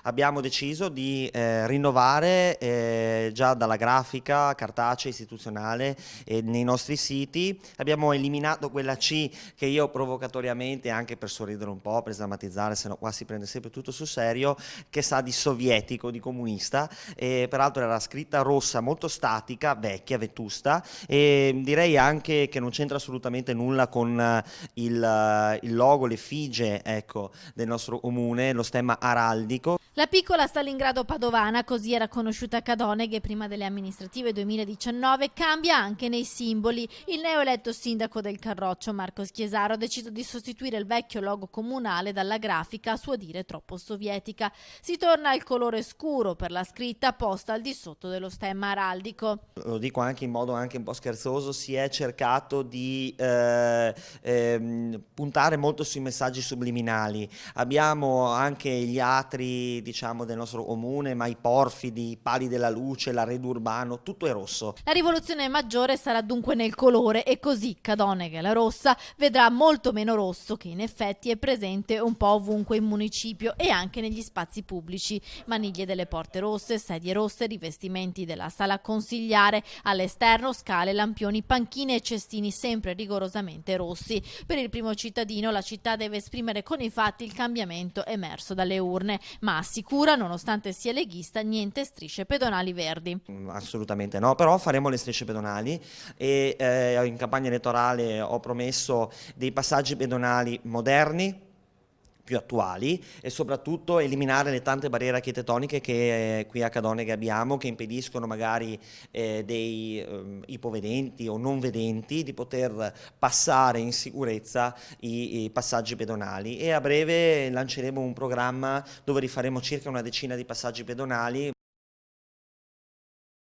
abbiamo deciso di rinnovare già dalla grafica cartacea istituzionale nei nostri siti. Abbiamo eliminato quella C che io provocatoriamente, anche per sorridere un po', per sdrammatizzare, se no qua si prende sempre tutto sul serio, che sa di sovietico, di comunista, e peraltro era scritta rossa, molto statica, vecchia, vetusta, e direi anche che non c'entra assolutamente nulla con il logo, l'effigie, ecco, del nostro comune, lo stemma araldico. La piccola Stalingrado padovana, così era conosciuta a Cadoneghe prima delle amministrative 2019, cambia anche nei simboli. Il neoeletto sindaco del Carroccio, Marco Schiesaro, ha deciso di sostituire il vecchio logo comunale dalla grafica, a suo dire troppo sovietica. Si torna al colore scuro per la scritta posta al di sotto dello stemma araldico. Lo dico anche in modo anche un po' scherzoso, si è cercato di puntare molto sui messaggi subliminali. Abbiamo anche gli atri, diciamo, del nostro comune, ma i porfidi, i pali della luce, l'arredo urbano, tutto è rosso. La rivoluzione maggiore sarà dunque nel colore e così Cadoneghe la rossa vedrà molto meno rosso, che in effetti è presente un po' ovunque in municipio e anche negli spazi pubblici. Maniglie delle porte rosse, sedie rosse, rivestimenti della sala consigliare, all'esterno scale, lampioni, panchine e cestini sempre rigorosamente rossi. Per il primo cittadino la città deve esprimere con i fatti il cambiamento emerso dalle urne, ma assicura, nonostante sia leghista, niente strisce pedonali verdi. Assolutamente no, però faremo le strisce pedonali e in campagna elettorale ho promesso dei passaggi pedonali moderni, più attuali, e soprattutto eliminare le tante barriere architettoniche che qui a Cadoneghe abbiamo, che impediscono magari dei ipovedenti o non vedenti di poter passare in sicurezza i passaggi pedonali, e a breve lanceremo un programma dove rifaremo circa una decina di passaggi pedonali.